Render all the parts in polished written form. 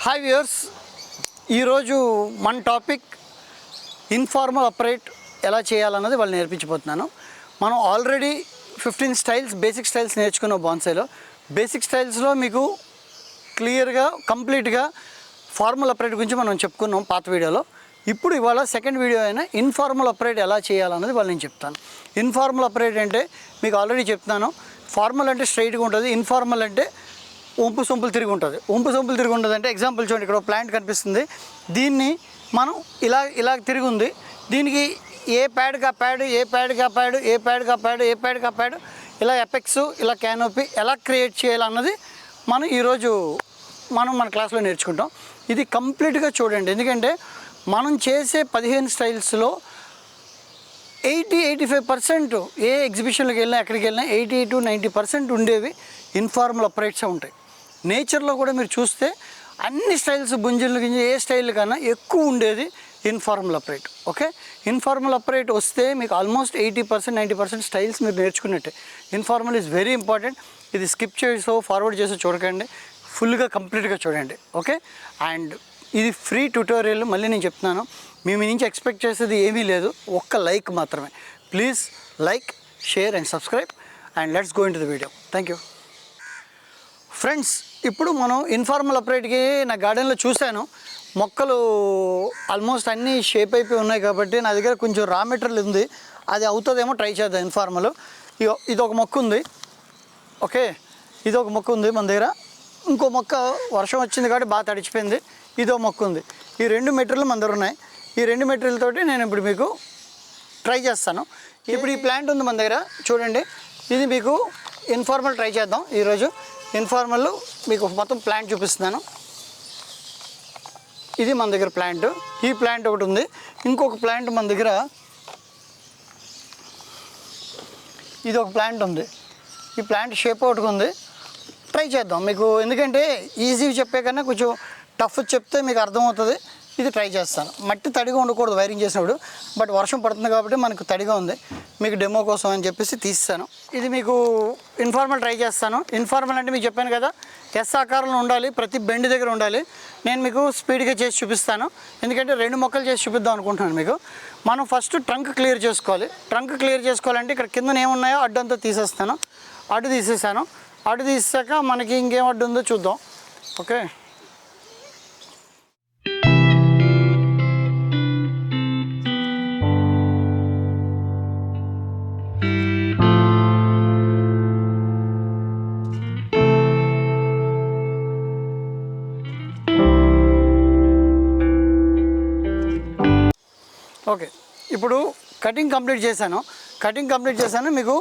Hi viewers, ఈరోజు మన topic informal అపరేట్ ఎలా చేయాలన్నది వాళ్ళు నేర్పించబోతున్నాను. మనం ఆల్రెడీ 15 స్టైల్స్ బేసిక్ స్టైల్స్ నేర్చుకున్నాం బాన్సైలో. బేసిక్ స్టైల్స్లో మీకు క్లియర్గా కంప్లీట్గా ఫార్మల్ అపరేట్ గురించి మనం చెప్పుకున్నాం పాత వీడియోలో. ఇప్పుడు ఇవాళ సెకండ్ వీడియో అయినా ఇన్ఫార్మల్ అపరేట్ ఎలా చేయాలన్నది వాళ్ళు నేను చెప్తాను. ఇన్ఫార్మల్ అపరేట్ అంటే మీకు ఆల్రెడీ చెప్తున్నాను. ఫార్మల్ అంటే స్ట్రైట్గా ఉంటుంది, ఇన్ఫార్మల్ అంటే వంపు సొంపులు తిరిగి ఉంటుంది. వంపు సొంపులు తిరిగి ఉంటుంది అంటే ఎగ్జాంపుల్ చూడండి, ఇక్కడ ప్లాంట్ కనిపిస్తుంది. దీన్ని మనం ఇలా తిరిగి ఉంది. దీనికి ఏ ప్యాడ్కి ఆ ప్యాడ్, ఏ ప్యాడ్కి ఆ ప్యాడ్, ఏ ప్యాడ్కి ఆ ప్యాడ్, ఏ ప్యాడ్కి ఆ ప్యాడ్, ఇలా ఎపెక్స్, ఇలా క్యానోపీ ఎలా క్రియేట్ చేయాలన్నది మనం ఈరోజు మన క్లాస్లో నేర్చుకుంటాం. ఇది కంప్లీట్గా చూడండి, ఎందుకంటే మనం చేసే 15 స్టైల్స్లో 80-85% ఏ ఎగ్జిబిషన్కి వెళ్ళినా ఎక్కడికి వెళ్ళినా 80-90% ఉండేవి ఇన్ఫార్మల్ అపరేట్సే ఉంటాయి. నేచర్లో కూడా మీరు చూస్తే అన్ని స్టైల్స్ గుంజలు గింజ ఏ స్టైల్ కన్నా ఎక్కువ ఉండేది informal operate. Okay, informal operate వస్తే మీకు ఆల్మోస్ట్ 80-90% స్టైల్స్ మీరు నేర్చుకున్నట్టే. Informal is very important. ఇది స్కిప్ చేసో ఫార్వర్డ్ చేసో చూడకండి, ఫుల్గా కంప్లీట్గా చూడండి. ఓకే, అండ్ ఇది ఫ్రీ ట్యూటోరియల్. మళ్ళీ నేను చెప్తున్నాను, మీ నుంచి ఎక్స్పెక్ట్ చేసేది ఏమీ లేదు, ఒక్క లైక్ మాత్రమే. Please like, share and subscribe and let's go in to the video. Thank you friends. ఇప్పుడు మనం ఇన్ఫార్మల్ అపరేట్కి నా గార్డెన్లో చూశాను, మొక్కలు ఆల్మోస్ట్ అన్నీ షేప్ అయిపోయి ఉన్నాయి కాబట్టి నా దగ్గర కొంచెం రా మెటీరియల్ ఉంది, అది అవుతుందేమో ట్రై చేద్దాం. ఇన్ఫార్మల్ ఇది ఒక మొక్క ఉంది. ఓకే, ఇది ఒక మొక్క ఉంది మన దగ్గర. ఇంకో మొక్క వర్షం వచ్చింది కాబట్టి బాగా తడిచిపోయింది. ఇదో మొక్క ఉంది. ఈ 2 మెటీరియల్ మన దగ్గర ఉన్నాయి. ఈ 2 మెటీరియల్ తోటి నేను ఇప్పుడు మీకు ట్రై చేస్తాను. ఇప్పుడు ఈ ప్లాంట్ ఉంది మన దగ్గర చూడండి, ఇది మీకు ఇన్ఫార్మల్ ట్రై చేద్దాం ఈరోజు. ఇన్ఫార్మల్ మీకు మొత్తం ప్లాంట్ చూపిస్తున్నాను. ఇది మన దగ్గర ప్లాంట్. ఈ ప్లాంట్ ఒకటి ఉంది. ఇంకొక ప్లాంట్ మన దగ్గర ఇది ఒక ప్లాంట్ ఉంది. ఈ ప్లాంట్ షేప్ ఒకటి ఉంది. ట్రై చేద్దాం మీకు, ఎందుకంటే ఈజీగా చెప్పే కన్నా కొంచెం టఫ్ చెప్తే మీకు అర్థమవుతుంది. ఇది ట్రై చేస్తాను. మట్టి తడిగా ఉండకూడదు వైరింగ్ చేసినప్పుడు, బట్ వర్షం పడుతుంది కాబట్టి మనకు తడిగా ఉంది. మీకు డెమో కోసం అని చెప్పేసి తీస్తాను. ఇది మీకు ఇన్ఫార్మల్ ట్రై చేస్తాను. ఇన్ఫార్మల్ అంటే మీకు చెప్పాను కదా, ఎస్ ఆకారంలో ఉండాలి, ప్రతి బెండ్ దగ్గర ఉండాలి. నేను మీకు స్పీడ్గా చేసి చూపిస్తాను, ఎందుకంటే 2 మొక్కలు చేసి చూపిద్దాం అనుకుంటున్నాను మీకు. మనం ఫస్ట్ ట్రంక్ క్లియర్ చేసుకోవాలి. ట్రంక్ క్లియర్ చేసుకోవాలంటే ఇక్కడ కింద ఏమున్నాయో అడ్డంతా తీసేస్తాను. అడ్డు తీసేసాను. అడ్డు తీసాక మనకి ఇంకేం అడ్డు ఉందో చూద్దాం. Okay, okay. ఇప్పుడు కటింగ్ కంప్లీట్ చేశాను. మీకు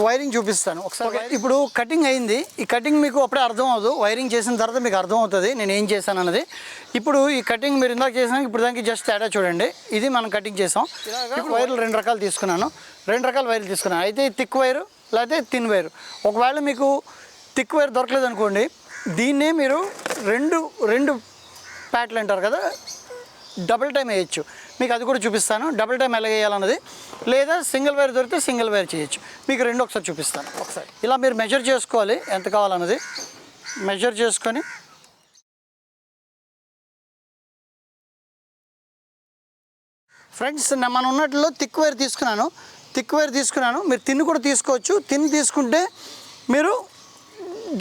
వైరింగ్ చూపిస్తాను ఒకసారి. ఇప్పుడు కటింగ్ అయింది. ఈ కటింగ్ మీకు అప్పుడే అర్థం అవ్వదు, వైరింగ్ చేసిన తర్వాత మీకు అర్థం అవుతుంది నేను ఏం చేశాను అన్నది. ఇప్పుడు ఈ కటింగ్ మీరు ఇందాక చేసినా ఇప్పుడు దానికి జస్ట్ తేడా చూడండి. ఇది మనం కటింగ్ చేసాం. ఇప్పుడు వైర్లు 2 రకాలు తీసుకున్నాను. 2 రకాల వైర్లు తీసుకున్నాను. అయితే థిక్ వైరు లేకపోతే థిన్ వైరు. ఒకవేళ మీకు థిక్ వైర్ దొరకలేదు అనుకోండి, దీన్నే మీరు రెండు ప్యాట్లు అంటారు కదా, డబుల్ టైం వేయచ్చు. మీకు అది కూడా చూపిస్తాను, డబుల్ టైం ఎలా వేయాలన్నది. లేదా సింగిల్ వైర్ దొరికితే సింగిల్ వైర్ చేయొచ్చు. మీకు 2 ఒకసారి చూపిస్తాను. ఒకసారి ఇలా మీరు మెజర్ చేసుకోవాలి ఎంత కావాలన్నది. మెజర్ చేసుకొని ఫ్రెండ్స్, మనం ఉన్నట్లో థిక్ వైర్ తీసుకున్నాను. మీరు తిన్ను కూడా తీసుకోవచ్చు. తిన్ను తీసుకుంటే మీరు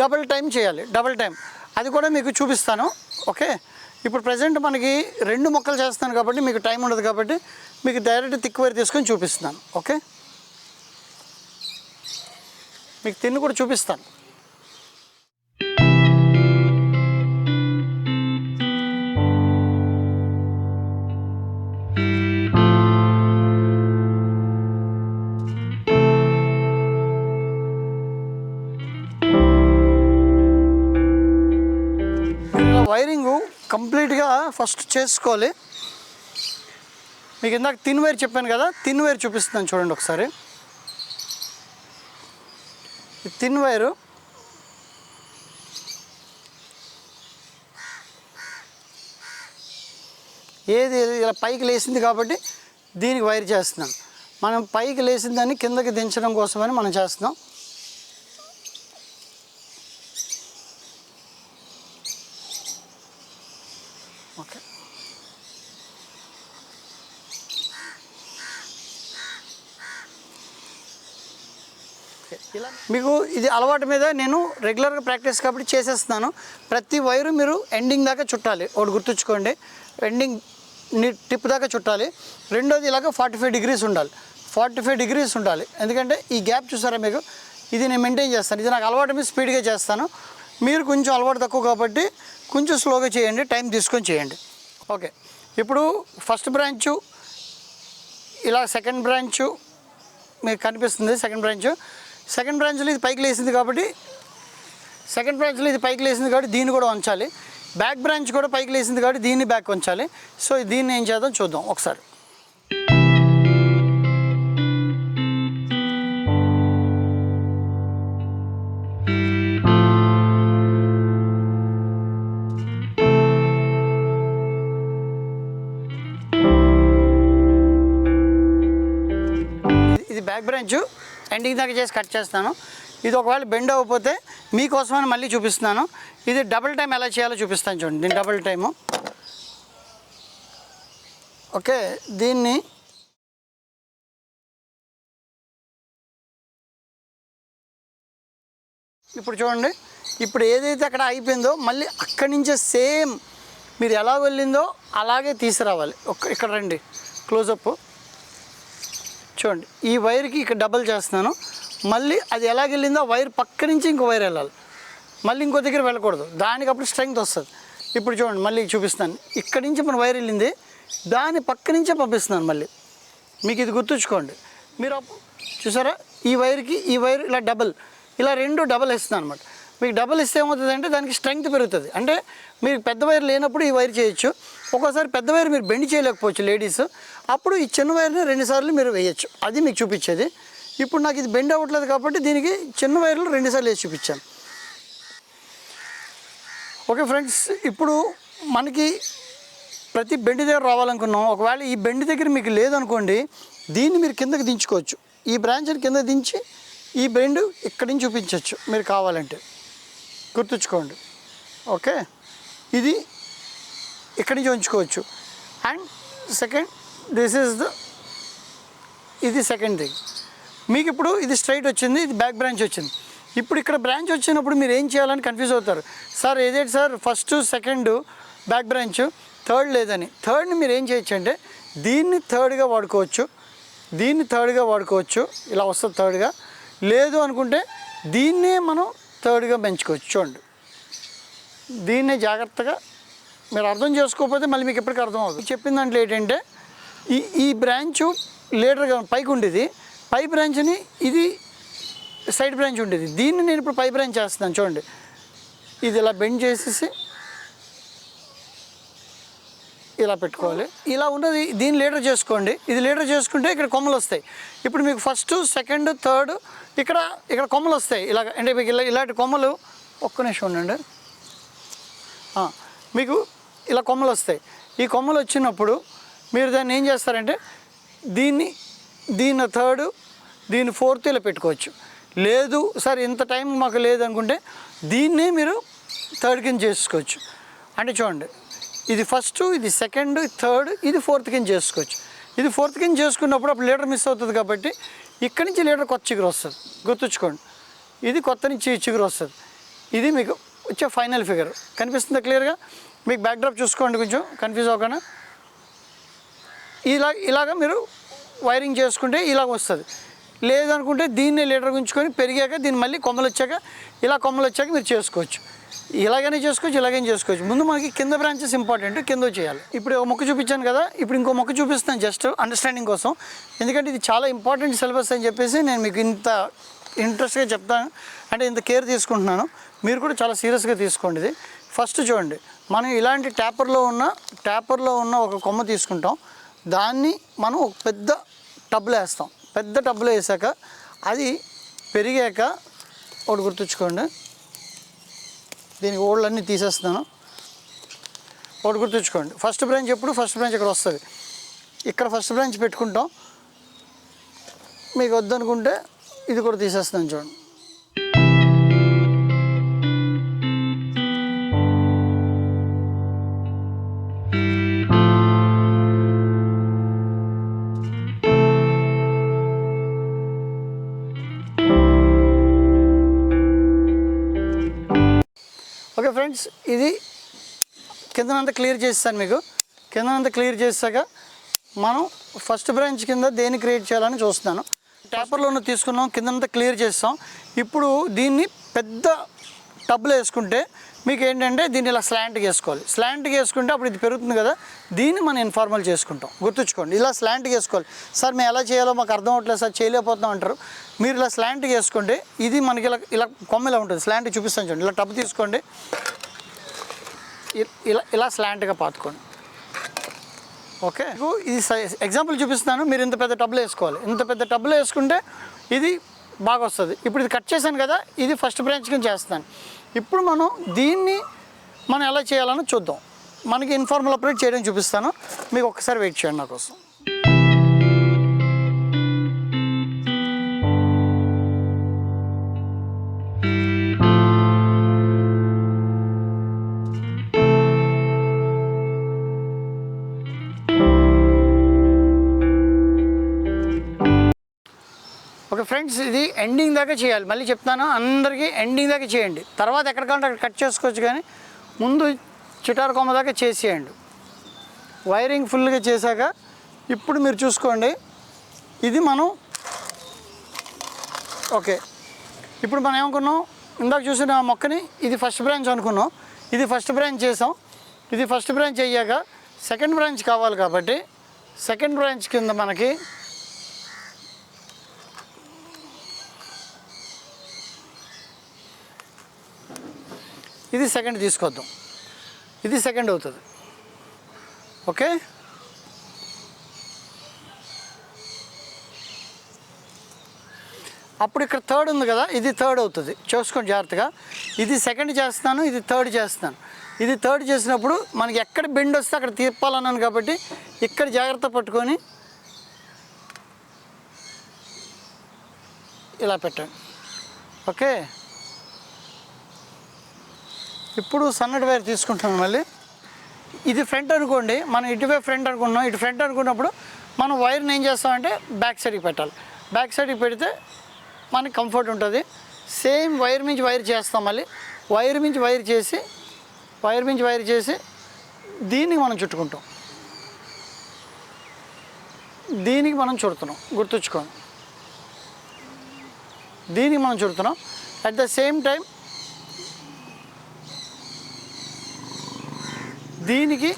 డబుల్ టైం చేయాలి. డబుల్ టైం అది కూడా మీకు చూపిస్తాను. ఓకే, ఇప్పుడు ప్రజెంట్ మనకి 2 మొక్కలు చేస్తాను కాబట్టి మీకు టైం ఉండదు కాబట్టి మీకు డైరెక్ట్ థిక్ వైర్ తీసుకొని చూపిస్తున్నాను. ఓకే, మీకు తిన్ను కూడా చూపిస్తాను. వైరింగు కంప్లీట్గా ఫస్ట్ చేసుకోవాలి. మీకు ఇందాక థిన్ వైర్ చెప్పాను కదా, థిన్ వైర్ చూపిస్తున్నాను చూడండి ఒకసారి. ఈ థిన్ వైరు ఏది ఇలా పైకి లేచింది కాబట్టి దీనికి వైర్ చేస్తున్నాం. మనం పైకి లేచిన దాన్ని కిందకి దించడం కోసమని మనం చేస్తున్నాం. ఓకే, ఇలా మీకు ఇది అలవాటు మీద నేను రెగ్యులర్గా ప్రాక్టీస్ కాబట్టి చేసేస్తున్నాను. ప్రతి వైరు మీరు ఎండింగ్ దాకా చుట్టాలి. ఒకటి గుర్తుంచుకోండి, ఎండింగ్ టిప్ దాకా చుట్టాలి. రెండోది ఇలాగ 45 degrees ఉండాలి, 45 degrees ఉండాలి. ఎందుకంటే ఈ గ్యాప్ చూసారా మీకు, ఇది నేను మెయింటైన్ చేస్తాను. ఇది నాకు అలవాటు మీద స్పీడ్గా చేస్తాను. మీరు కొంచెం అలవాటు తక్కువ కాబట్టి కొంచెం స్లోగా చేయండి, టైం తీసుకొని చేయండి. ఓకే, ఇప్పుడు ఫస్ట్ బ్రాంచు ఇలా, సెకండ్ బ్రాంచు మీకు కనిపిస్తుంది. సెకండ్ బ్రాంచ్లో ఇది పైకి లేసింది కాబట్టి దీన్ని కూడా ఉంచాలి. బ్యాక్ బ్రాంచ్ కూడా పైకి లేసింది కాబట్టి దీన్ని బ్యాక్ ఉంచాలి. సో దీన్ని ఏం చేద్దాం చూద్దాం ఒకసారి. ఇది బ్యాక్ బ్రాంచ్ ఎండింగ్ దాకా చేసి కట్ చేస్తాను. ఇది ఒకవేళ బెండ్ అవ్వకపోతే మీకోసమని మళ్ళీ చూపిస్తున్నాను. ఇది డబుల్ టైం ఎలా చేయాలో చూపిస్తాను చూడండి. దీని డబుల్ టైము. ఓకే, దీన్ని ఇప్పుడు చూడండి. ఇప్పుడు ఏదైతే అక్కడ అయిపోయిందో మళ్ళీ అక్కడి నుంచే సేమ్ మీరు ఎలా వెళ్ళిందో అలాగే తీసుకురావాలి. ఇక్కడ రండి, క్లోజప్ చూడండి. ఈ వైర్కి ఇక్కడ డబల్ చేస్తున్నాను. మళ్ళీ అది ఎలాగెళ్ళిందో ఆ వైర్ పక్క నుంచి ఇంకో వైర్ వెళ్ళాలి. మళ్ళీ ఇంకో దగ్గర వెళ్ళకూడదు, దానికి అప్పుడు స్ట్రెంగ్త్ వస్తుంది. ఇప్పుడు చూడండి, మళ్ళీ చూపిస్తాను. ఇక్కడి నుంచి మన వైర్ వెళ్ళింది, దాని పక్క నుంచే పంపిస్తున్నాను మళ్ళీ. మీకు ఇది గుర్తుంచుకోండి. మీరు చూసారా, ఈ వైర్కి ఈ వైర్ ఇలా రెండు డబల్ ఇస్తున్నాను అనమాట. మీకు డబల్ ఇస్తే ఏమవుతుంది అంటే దానికి స్ట్రెంగ్త్ పెరుగుతుంది. అంటే మీరు పెద్ద వైర్ లేనప్పుడు ఈ వైర్ చేయొచ్చు. ఒక్కోసారి పెద్ద వైర్ మీరు బెండ్ చేయలేకపోవచ్చు లేడీస్, అప్పుడు ఈ చిన్న వైర్ని 2 సార్లు మీరు వేయచ్చు. అది మీకు చూపించేది. ఇప్పుడు నాకు ఇది బెండ్ అవ్వట్లేదు కాబట్టి దీనికి చిన్న వైర్లు 2 సార్లు వేసి చూపించాను. ఓకే ఫ్రెండ్స్, ఇప్పుడు మనకి ప్రతి బెండ్ దగ్గర రావాలనుకున్నాం. ఒకవేళ ఈ బెండ్ దగ్గర మీకు లేదనుకోండి, దీన్ని మీరు కిందకి దించుకోవచ్చు. ఈ బ్రాంచ్ని కింద దించి ఈ బెండ్ ఇక్కడి నుంచి చూపించవచ్చు మీరు కావాలంటే. గుర్తుంచుకోండి. ఓకే, ఇది ఇక్కడి నుంచి ఉంచుకోవచ్చు. అండ్ సెకండ్, ఇది సెకండ్ థింగ్. మీకు ఇప్పుడు ఇది స్ట్రైట్ వచ్చింది, ఇది బ్యాక్ బ్రాంచ్ వచ్చింది. ఇప్పుడు ఇక్కడ బ్రాంచ్ వచ్చినప్పుడు మీరు ఏం చేయాలని కన్ఫ్యూజ్ అవుతారు. సార్ ఏదేంటి sir, first second back branch, third లేదని. థర్డ్ని మీరు ఏం చేయొచ్చు అంటే దీన్ని థర్డ్గా వాడుకోవచ్చు, ఇలా వస్తుంది థర్డ్గా. లేదు అనుకుంటే దీన్నే మనం థర్డ్గా పెంచుకోవచ్చు. చూడండి, దీన్నే జాగ్రత్తగా మీరు అర్థం చేసుకోకపోతే మళ్ళీ మీకు ఎప్పటికీ అర్థం అవుతుంది. చెప్పిన దాంట్లో ఏంటంటే ఈ బ్రాంచు లీడర్గా పైకి ఉండేది, పై బ్రాంచ్ని ఇది సైడ్ బ్రాంచ్ ఉండేది, దీన్ని నేను ఇప్పుడు పై బ్రాంచ్ చేస్తున్నాను. చూడండి, ఇది ఇలా బెండ్ చేసేసి ఇలా పెట్టుకోవాలి. ఇలా ఉన్నది దీన్ని లీడర్ చేసుకోండి. ఇది లీడర్ చేసుకుంటే ఇక్కడ కొమ్మలు వస్తాయి. ఇప్పుడు మీకు ఫస్ట్ సెకండ్ థర్డ్ ఇక్కడ కొమ్మలు వస్తాయి. ఇలాగ అంటే మీకు ఇలాంటి కొమ్మలు, ఒక్క నిమిషం ఉండండి, మీకు ఇలా కొమ్మలు వస్తాయి. ఈ కొమ్మలు వచ్చినప్పుడు మీరు దాన్ని ఏం చేస్తారంటే దీన్ని థర్డ్, దీన్ని ఫోర్త్ ఇలా పెట్టుకోవచ్చు. లేదు సార్ ఇంత టైం మాకు లేదనుకుంటే దీన్నే మీరు థర్డ్ కింద చేసుకోవచ్చు. అంటే చూడండి, ఇది ఫస్ట్, ఇది సెకండ్, థర్డ్, ఇది ఫోర్త్ కింద చేసుకోవచ్చు. ఇది ఫోర్త్ కింద చేసుకున్నప్పుడు అప్పుడు లీడర్ మిస్ అవుతుంది కాబట్టి ఇక్కడి నుంచి లీడర్ కొత్త చిగురు వస్తుంది. గుర్తుంచుకోండి, ఇది కొత్త నుంచి చిగురు వస్తుంది. ఇది మీకు వచ్చే ఫైనల్ ఫిగర్ కనిపిస్తుందా క్లియర్గా? మీకు బ్యాక్డ్రాప్ చూసుకోండి, కొంచెం కన్ఫ్యూజ్ అవ్వకుండా. ఇలాగ మీరు వైరింగ్ చేసుకుంటే ఇలాగ వస్తుంది. లేదనుకుంటే దీన్ని లీడర్ ఉంచుకొని పెరిగాక దీన్ని మళ్ళీ కొమ్మలు వచ్చాక మీరు చేసుకోవచ్చు. ఇలాగైనా చేసుకోవచ్చు, ఇలాగైనా చేసుకోవచ్చు. ముందు మనకి కింద బ్రాంచెస్ ఇంపార్టెంట్, కింద చేయాలి. ఇప్పుడు ఒక మొక్క చూపించాను కదా, ఇప్పుడు ఇంకో మొక్క చూపిస్తాను జస్ట్ అండర్స్టాండింగ్ కోసం. ఎందుకంటే ఇది చాలా ఇంపార్టెంట్ సిలబస్ అని చెప్పేసి నేను మీకు ఇంత ఇంట్రెస్ట్గా చెప్తాను, అంటే ఇంత కేర్ తీసుకుంటున్నాను. మీరు కూడా చాలా సీరియస్గా తీసుకోండి. ఇది ఫస్ట్ చూడండి, మనం ఇలాంటి ట్యాపర్లో ఉన్న ఒక కొమ్మ తీసుకుంటాం. దాన్ని మనం ఒక పెద్ద టబ్లో వేస్తాం. పెద్ద టబ్లో వేసాక అది పెరిగాక ఒకటి గుర్తుంచుకోండి, దీనికి ఓళ్ళన్నీ తీసేస్తున్నాను. ఒకటి గుర్తుంచుకోండి, ఫస్ట్ బ్రాంచ్ ఇక్కడ వస్తుంది. ఇక్కడ ఫస్ట్ బ్రాంచ్ పెట్టుకుంటాం. మీకు వద్దనుకుంటే ఇది కూడా తీసేస్తున్నాను చూడండి. ఫ్రెండ్స్ ఇది కిందనంతా క్లియర్ చేస్తాను మీకు. కిందనంతా క్లియర్ చేశాక మనం ఫస్ట్ బ్రాంచ్ కింద దేన్ని క్రియేట్ చేయాలని చూస్తున్నాను. పేపర్లోనే తీసుకున్నాం, కిందనంతా క్లియర్ చేస్తాం. ఇప్పుడు దీన్ని పెద్ద టబ్లో వేసుకుంటే మీకు ఏంటంటే దీన్ని ఇలా స్లాంట్గా వేసుకోవాలి. స్లాంట్గా వేసుకుంటే అప్పుడు ఇది పెరుగుతుంది కదా, దీన్ని మనం ఇన్ఫార్మల్ చేసుకుంటాం. గుర్తుంచుకోండి, ఇలా స్లాంట్గా వేసుకోవాలి. సార్ మేము ఎలా చేయాలో మాకు అర్థం అవ్వట్లేదు సార్, చేయలేకపోతున్నాం అంటారు. మీరు ఇలా స్లాంట్గా వేసుకుంటే ఇది మనకి ఇలా ఇలా కొమ్మ ఇలా ఉంటుంది. స్లాంట్ చూపిస్తాను చూడండి. ఇలా టబ్ తీసుకోండి, ఇలా ఇలా స్లాంట్గా పాతుకోండి. ఓకే, ఇది ఎగ్జాంపుల్ చూపిస్తున్నాను. మీరు ఇంత పెద్ద టబ్లో వేసుకోవాలి. ఇంత పెద్ద టబ్లో వేసుకుంటే ఇది బాగా వస్తుంది. ఇప్పుడు ఇది కట్ చేశాను కదా, ఇది ఫస్ట్ బ్రాంచ్ కింద చేస్తాను. ఇప్పుడు మనం దీన్ని ఎలా చేయాలని చూద్దాం. మనకి ఇన్ఫార్మల్ అప్రోచ్ చేయడం చూపిస్తాను మీకు. ఒక్కసారి వెయిట్ చేయండి నా కోసం. ఓకే ఫ్రెండ్స్, ఇది ఎండింగ్ దాకా చేయాలి. మళ్ళీ చెప్తాను, అందరికీ ఎండింగ్ దాకా చేయండి. తర్వాత ఎక్కడ కావాలంటే అక్కడ కట్ చేసుకోవచ్చు, కానీ ముందు చిటారు కొమ్మ దాకా చేసేయండి. వైరింగ్ ఫుల్గా చేశాక ఇప్పుడు మీరు చూసుకోండి, ఇది మనం ఓకే. ఇప్పుడు మనం ఏమనుకున్నాం, ఇందాక చూసిన మొక్కని ఇది ఫస్ట్ బ్రాంచ్ అనుకున్నాం. ఇది ఫస్ట్ బ్రాంచ్ చేసాం. ఇది ఫస్ట్ బ్రాంచ్ అయ్యాక సెకండ్ బ్రాంచ్ కావాలి కాబట్టి సెకండ్ బ్రాంచ్ కింద మనకి ఇది సెకండ్ తీసుకొద్దాం. ఇది సెకండ్ అవుతుంది. ఓకే, అప్పుడు ఇక్కడ థర్డ్ ఉంది కదా, ఇది థర్డ్ అవుతుంది. చూసుకోండి జాగ్రత్తగా. ఇది సెకండ్ చేస్తాను, ఇది థర్డ్ చేస్తాను. ఇది థర్డ్ చేసినప్పుడు మనకి ఎక్కడ బెండ్ వస్తే అక్కడ తిప్పాలన్నాను కాబట్టి ఇక్కడ జాగ్రత్త పట్టుకొని ఇలా పెట్టండి. ఓకే, ఇప్పుడు సన్నటి వైర్ తీసుకుంటాం. మళ్ళీ ఇది ఫ్రంట్ అనుకోండి, మనం ఇటువైపు ఫ్రంట్ అనుకుంటున్నాం. ఇటు ఫ్రంట్ అనుకున్నప్పుడు మనం వైర్ని ఏం చేస్తామంటే బ్యాక్ సైడ్కి పెట్టాలి. బ్యాక్ సైడ్కి పెడితే మనకి కంఫర్ట్ ఉంటుంది. సేమ్ వైర్ మించి వైర్ చేస్తాం. మళ్ళీ వైర్ మించి వైర్ చేసి దీనికి మనం చుట్టుకుంటాం. దీనికి మనం చుడుతున్నాం, గుర్తుంచుకోండి. దీనికి మనం చుడుతున్నాం. అట్ ద సేమ్ టైం దీనికి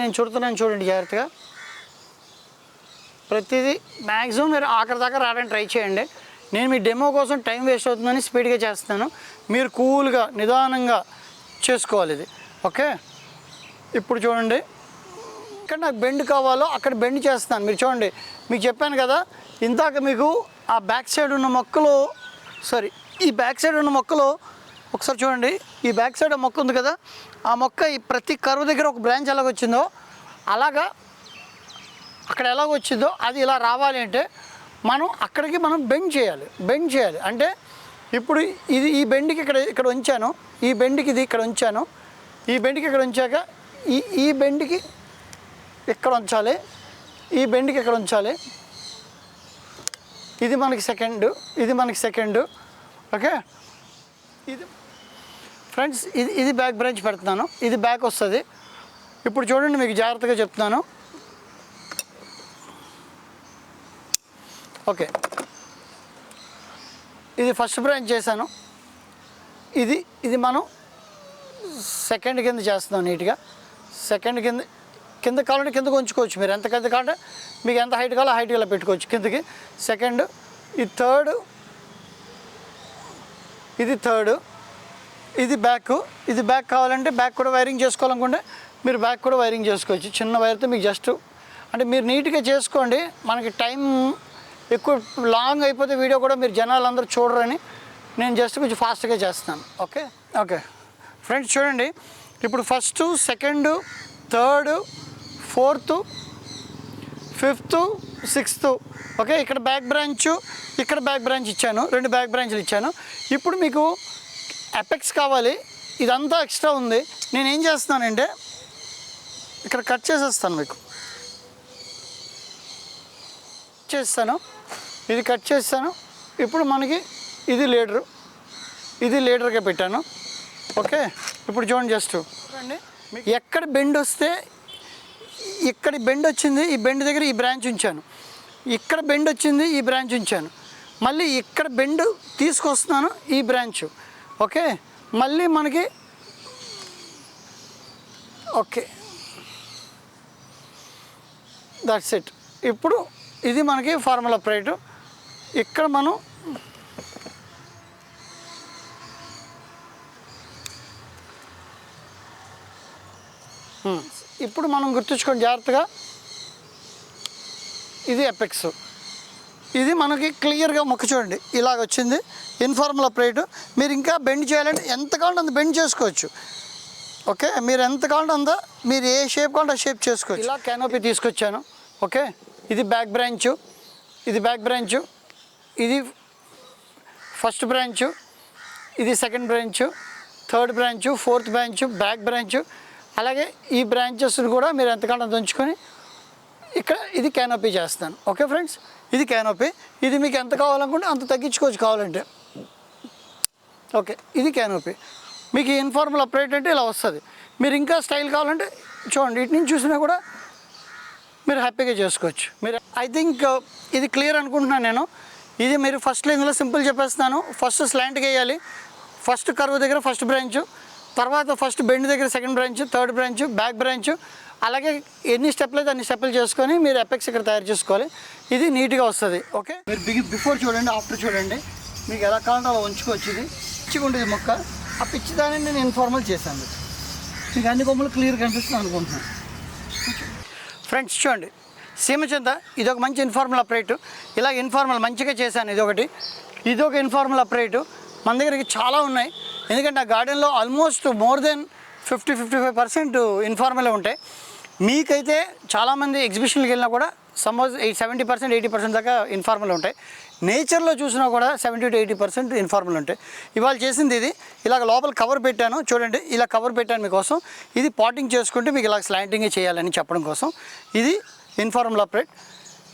నేను చుడుతున్నాను చూడండి జాగ్రత్తగా. ప్రతిదీ మ్యాక్సిమం మీరు ఆఖరి దాకా రావడానికి ట్రై చేయండి. నేను మీ డెమో కోసం టైం వేస్ట్ అవుతుందని స్పీడ్గా చేస్తాను. మీరు కూల్గా నిదానంగా చేసుకోవాలి ఇది. ఓకే, ఇప్పుడు చూడండి, ఇక్కడ నాకు బెండ్ కావాలో అక్కడ బెండ్ చేస్తాను. మీరు చూడండి, మీకు చెప్పాను కదా ఇందాక మీకు ఆ బ్యాక్ సైడ్ ఉన్న మొక్కలు, ఈ బ్యాక్ సైడ్ ఉన్న మొక్కలు ఒకసారి చూడండి. ఈ బ్యాక్ సైడ్ మొక్క ఉంది కదా, ఆ మొక్క ఈ ప్రతి కరువు దగ్గర ఒక బ్రాంచ్ ఎలాగొచ్చిందో అలాగా అక్కడ ఎలాగొచ్చిందో అది ఇలా రావాలి అంటే మనం అక్కడికి బెండ్ చేయాలి. అంటే ఇప్పుడు ఇది ఈ బెండ్కి ఇక్కడ ఉంచాను, ఈ బెండ్కి ఇది ఇక్కడ ఉంచాను, ఈ బెండ్కి ఇక్కడ ఉంచాక ఈ బెండ్కి ఇక్కడ ఉంచాలి, ఈ బెండ్కి ఇక్కడ ఉంచాలి. ఇది మనకి సెకండ్. ఓకే, ఇది ఫ్రెండ్స్ ఇది బ్యాక్ బ్రాంచ్ పెడుతున్నాను. ఇది బ్యాక్ వస్తుంది. ఇప్పుడు చూడండి, మీకు జాగ్రత్తగా చెప్తున్నాను. ఓకే, ఇది ఫస్ట్ బ్రాంచ్ చేశాను. ఇది మనం సెకండ్ కింద చేస్తున్నాం. నీట్గా సెకండ్ కింద కావాలంటే కిందకు ఉంచుకోవచ్చు. మీరు ఎంత కింద కావాలంటే మీకు ఎంత హైట్ కావాలో హైట్ ఇలా పెట్టుకోవచ్చు కిందకి. సెకండ్, ఇది థర్డ్, ఇది బ్యాక్ కావాలంటే బ్యాక్ కూడా వైరింగ్ చేసుకోవాలనుకుంటే మీరు బ్యాక్ కూడా వైరింగ్ చేసుకోవచ్చు. చిన్న వైర్తో మీకు జస్ట్ అంటే మీరు నీట్గా చేసుకోండి. మనకి టైం ఎక్కువ లాంగ్ అయిపోతే వీడియో కూడా మీరు జనాలు అందరూ చూడరని నేను జస్ట్ కొంచెం ఫాస్ట్గా చేస్తాను. ఓకే ఫ్రెండ్స్, చూడండి, ఇప్పుడు first, second, third, fourth, fifth, sixth. Okay, ఇక్కడ బ్యాక్ బ్రాంచ్, ఇక్కడ బ్యాక్ బ్రాంచ్ ఇచ్చాను, 2 బ్యాక్ బ్రాంచ్లు ఇచ్చాను. ఇప్పుడు మీకు అపెక్స్ కావాలి, ఇదంతా ఎక్స్ట్రా ఉంది. నేను ఏం చేస్తున్నానంటే ఇక్కడ కట్ చేసేస్తాను. మీకు చేస్తాను. ఇది కట్ చేస్తాను. ఇప్పుడు మనకి ఇది లీడర్గా పెట్టాను. ఓకే, ఇప్పుడు చూడండి జస్ట్ చూడండి ఎక్కడ బెండ్ వస్తే ఇక్కడ బెండ్ వచ్చింది, ఈ బెండ్ దగ్గర ఈ బ్రాంచ్ ఉంచాను. ఇక్కడ బెండ్ వచ్చింది, ఈ బ్రాంచ్ ఉంచాను. మళ్ళీ ఇక్కడ బెండ్ తీసుకొస్తున్నాను, ఈ బ్రాంచ్. ఓకే, మళ్ళీ మనకి ఓకే దట్స్ ఇట్. ఇప్పుడు ఇది మనకి ఫార్మల్ అప్రైట్. ఇక్కడ మనం ఇప్పుడు మనం గుర్తుంచుకోండి జాగ్రత్తగా, ఇది ఎపెక్స్. ఇది మనకి క్లియర్గా మొక్క చూడండి ఇలాగ వచ్చింది ఇన్ఫార్మల్ అప్రైట్. మీరు ఇంకా బెండ్ చేయాలంటే ఎంత కావాలంటే అంత బెండ్ చేసుకోవచ్చు. ఓకే, మీరు ఎంత కావాలంటే అంత, మీరు ఏ షేప్ కావాలంటే ఆ షేప్ చేసుకోవచ్చు. ఇలా క్యానోపీ తీసుకొచ్చాను. ఓకే, ఇది బ్యాక్ బ్రాంచు, ఇది ఇది ఫస్ట్ బ్రాంచు, ఇది second branch, third branch, fourth branch, back branch. అలాగే ఈ బ్రాంచెస్ని కూడా మీరు ఎంతకాలం ఉంచుకొని ఇక్కడ ఇది క్యానోపీ చేస్తాను. ఓకే ఫ్రెండ్స్, ఇది క్యానోపీ. ఇది మీకు ఎంత కావాలనుకుంటే అంత తగ్గించుకోవచ్చు కావాలంటే. ఓకే, ఇది క్యానోపీ. మీకు ఇన్ఫార్మల్ అప్రైట్ అంటే ఇలా వస్తుంది. మీరు ఇంకా స్టైల్ కావాలంటే చూడండి, ఇటు నుంచి చూసినా కూడా మీరు హ్యాపీగా చేసుకోవచ్చు. మీరు ఐ థింక్ ఇది క్లియర్ అనుకుంటున్నాను నేను. ఇది మీరు ఫస్ట్ ఇందులో సింపుల్ చెప్పేస్తున్నాను. ఫస్ట్ స్లాంట్గా వేయాలి, ఫస్ట్ కర్వ్ దగ్గర ఫస్ట్ బ్రాంచ్, తర్వాత ఫస్ట్ బెండ్ దగ్గర second branch, third branch, back branch. అలాగే ఎన్ని స్టెప్లు అయితే అన్ని స్టెప్లు చేసుకొని మీరు ఎపెక్స్ ఇక్కడ తయారు చేసుకోవాలి. ఇది నీట్గా వస్తుంది. ఓకే, మీరు బిఫోర్ చూడండి, ఆఫ్టర్ చూడండి, మీకు ఎలా కావాలంటే అలా ఉంచుకోవచ్చు. ఇది పిచ్చిగా ఉండేది మొక్క, ఆ పిచ్చి దాన్ని నేను ఇన్ఫార్మల్ చేశాను. మీకు అన్ని కొమ్మలు క్లియర్ కనిపిస్తుంది అనుకుంటున్నాను. ఫ్రెండ్స్ చూడండి, సీమచంద ఇది ఒక మంచి ఇన్ఫార్మల్ అప్రైట్. ఇలా ఇన్ఫార్మల్ మంచిగా చేశాను. ఇది ఒక ఇన్ఫార్మల్ అప్రైట్. మన దగ్గరికి చాలా ఉన్నాయి, ఎందుకంటే ఆ గార్డెన్లో ఆల్మోస్ట్ మోర్ దెన్ 50-55% ఇన్ఫార్మలే ఉంటాయి. మీకైతే చాలామంది ఎగ్జిబిషన్కి వెళ్ళినా కూడా సపోజ్ 70%, 80% దాకా ఇన్ఫార్మల్ ఉంటాయి. నేచర్లో చూసినా కూడా 70-80% ఇన్ఫార్మల్ ఉంటాయి. ఇవాళ చేసింది ఇది. ఇలాగ లోపల కవర్ పెట్టాను చూడండి, ఇలా కవర్ పెట్టాను మీకోసం. ఇది పాటింగ్ చేసుకుంటే మీకు ఇలా స్లాంటింగ్ చేయాలని చెప్పడం కోసం. ఇది ఇన్ఫార్మల్ అప్రైట్.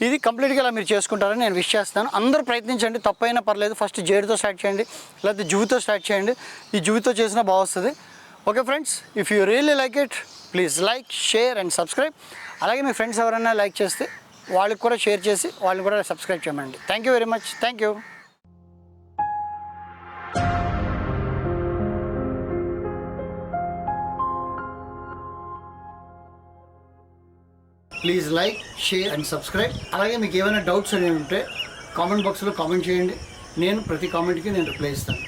ఇది కంప్లీట్గా ఇలా మీరు చేసుకుంటారని నేను విష్ చేస్తాను. అందరూ ప్రయత్నించండి, తప్పైనా పర్లేదు. ఫస్ట్ జేడుతో స్టార్ట్ చేయండి, లేకపోతే జువితో స్టార్ట్ చేయండి. ఈ జువితో చేసినా బాగుస్తుంది. Okay friends, if you really like it please like, share and subscribe. అలాగే మీ ఫ్రెండ్స్ ఎవరైనా లైక్ చేస్తే వాళ్ళకి కూడా షేర్ చేసి వాళ్ళని కూడా సబ్స్క్రైబ్ చేయమండి. Thank you very much. Thank you. Please like, share and subscribe. అలాగే మీకు ఏమైనా డౌట్స్ అనేవి ఉంటే కామెంట్ బాక్స్లో కామెంట్ చేయండి. నేను ప్రతి కామెంట్కి రిప్లై ఇస్తాను.